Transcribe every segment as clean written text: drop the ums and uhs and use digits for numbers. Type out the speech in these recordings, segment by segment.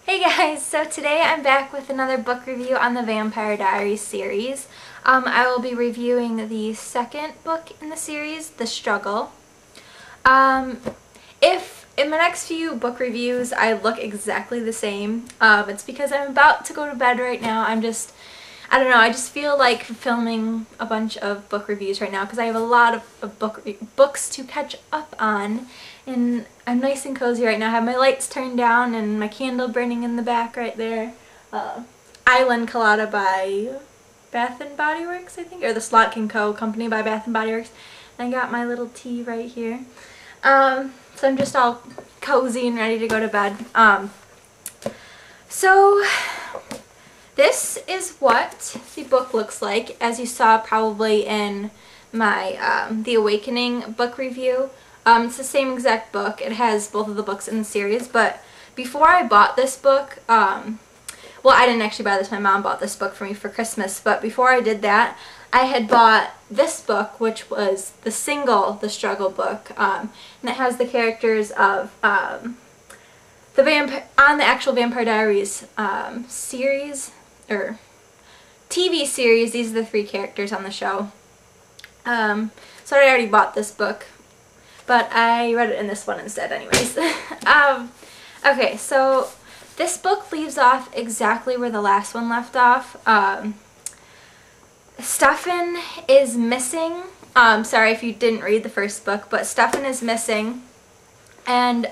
Hey guys, so today I'm back with another book review on the Vampire Diaries series. I will be reviewing the second book in the series, The Struggle. If in my next few book reviews I look exactly the same, it's because I'm about to go to bed right now. I don't know, I just feel like filming a bunch of book reviews right now because I have a lot of books to catch up on, and I'm nice and cozy right now. I have my lights turned down and my candle burning in the back right there. Island Colada by Bath & Body Works, I think, or the Slotkin Co. company by Bath & Body Works. And I got my little tea right here. So I'm just all cozy and ready to go to bed. So this is what the book looks like, as you saw probably in my The Awakening book review. It's the same exact book. It has both of the books in the series, but before I bought this book, well, I didn't actually buy this. My mom bought this book for me for Christmas, but before I did that, I had bought this book, which was the single The Struggle book, and it has the characters of on the actual Vampire Diaries series, or TV series. These are the three characters on the show. So I already bought this book, but I read it in this one instead anyways. Okay, so this book leaves off exactly where the last one left off. Stefan is missing. Sorry if you didn't read the first book, but Stefan is missing, and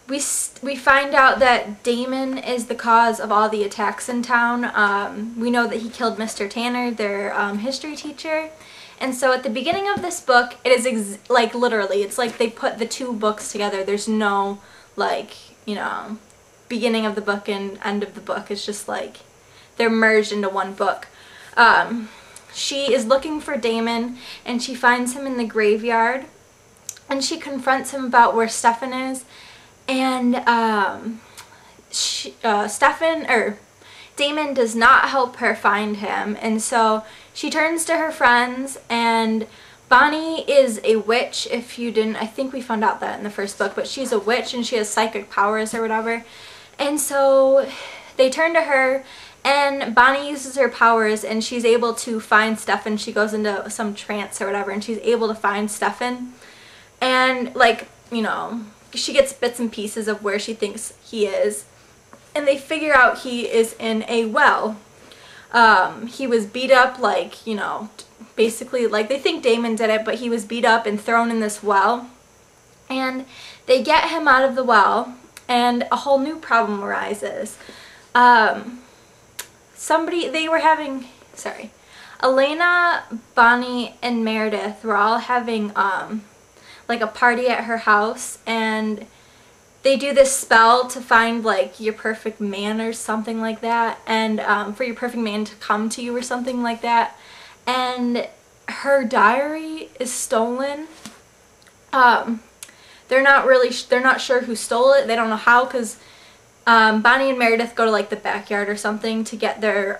we find out that Damon is the cause of all the attacks in town. We know that he killed Mr. Tanner, their history teacher. And so at the beginning of this book, it is like literally, it's like they put the two books together. There's no, like, you know, beginning of the book and end of the book. It's just like they're merged into one book. She is looking for Damon, and she finds him in the graveyard, and she confronts him about where Stefan is. And Damon does not help her find him, and so she turns to her friends, and Bonnie is a witch. If you didn't, I think we found out that in the first book, but she's a witch and she has psychic powers or whatever. And so they turn to her, and Bonnie uses her powers, and she's able to find Stefan. She goes into some trance or whatever, and she's able to find Stefan. And, like, you know, she gets bits and pieces of where she thinks he is, and they figure out he is in a well. He was beat up, like, you know, basically, like, they think Damon did it, but he was beat up and thrown in this well. And they get him out of the well, and a whole new problem arises. Elena, Bonnie, and Meredith were all having, like, a party at her house, and they do this spell to find, like, your perfect man or something like that, and for your perfect man to come to you or something like that. And her diary is stolen. They're not sure who stole it. They don't know how, because Bonnie and Meredith go to, like, the backyard or something to get their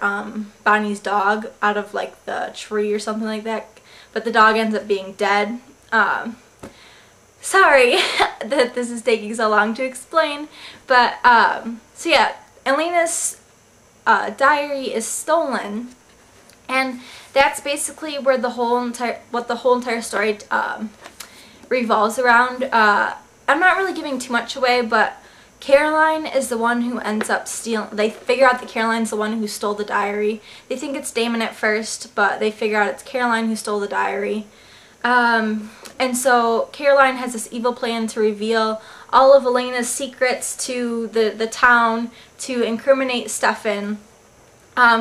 Bonnie's dog out of, like, the tree or something like that, but the dog ends up being dead. Sorry that this is taking so long to explain, but so yeah, Elena's diary is stolen, and that's basically where the whole entire story revolves around. I'm not really giving too much away, but Caroline is the one who ends up stealing. They figure out that Caroline's the one who stole the diary. They think it's Damon at first, but they figure out it's Caroline who stole the diary. And so Caroline has this evil plan to reveal all of Elena's secrets to the town, to incriminate Stefan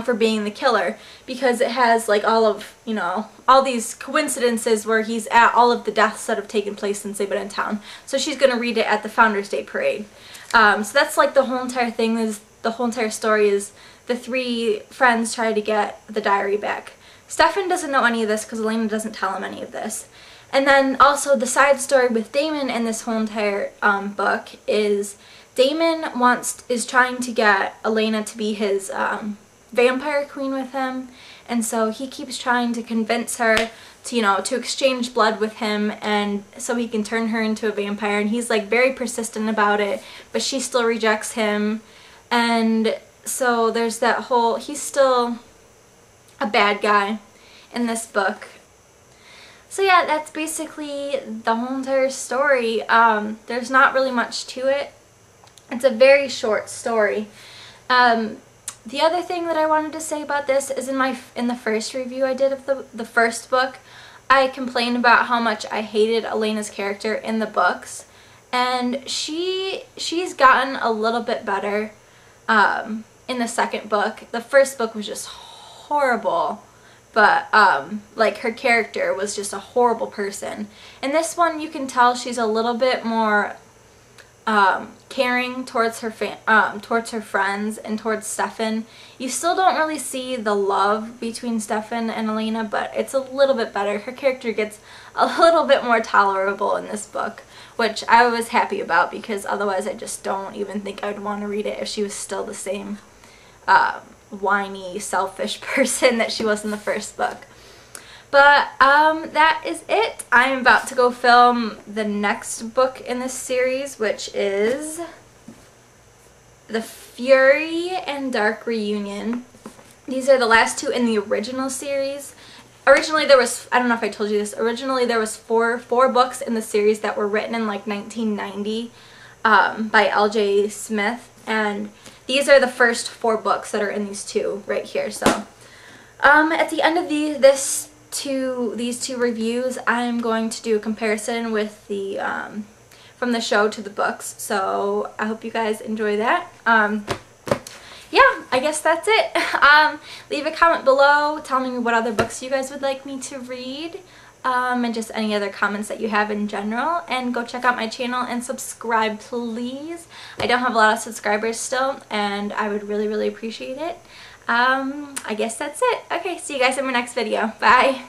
for being the killer, because it has, like, all of, you know, all these coincidences where he's at all of the deaths that have taken place since they've been in town. So she's going to read it at the Founders Day parade. So that's, like, the whole entire thing. The whole entire story is the three friends try to get the diary back. Stefan doesn't know any of this because Elena doesn't tell him any of this. And then also the side story with Damon in this whole entire book is Damon is trying to get Elena to be his vampire queen with him, and so he keeps trying to convince her to, you know, to exchange blood with him, and so he can turn her into a vampire, and he's like very persistent about it, but she still rejects him. And so there's that whole, he's still a bad guy in this book. So yeah, that's basically the whole entire story. There's not really much to it. It's a very short story. The other thing that I wanted to say about this is in the first review I did of the first book, I complained about how much I hated Elena's character in the books, and she's gotten a little bit better in the second book. The first book was just horrible, but like her character was just a horrible person. In this one you can tell she's a little bit more caring towards her friends and towards Stefan. You still don't really see the love between Stefan and Elena, but it's a little bit better. Her character gets a little bit more tolerable in this book, which I was happy about, because otherwise I just don't even think I'd want to read it if she was still the same whiny, selfish person that she was in the first book. But that is it. I'm about to go film the next book in this series, which is The Fury and Dark Reunion. These are the last two in the original series. Originally there was, I don't know if I told you this, originally there was four books in the series that were written in like 1990 by L.J. Smith, and these are the first 4 books that are in these two right here. So at the end of these two reviews, I'm going to do a comparison with the from the show to the books, so I hope you guys enjoy that. Yeah, I guess that's it. Leave a comment below telling me what other books you guys would like me to read, and just any other comments that you have in general, and go check out my channel and subscribe, please. I don't have a lot of subscribers still, and I would really appreciate it. I guess that's it. Okay, see you guys in my next video. Bye!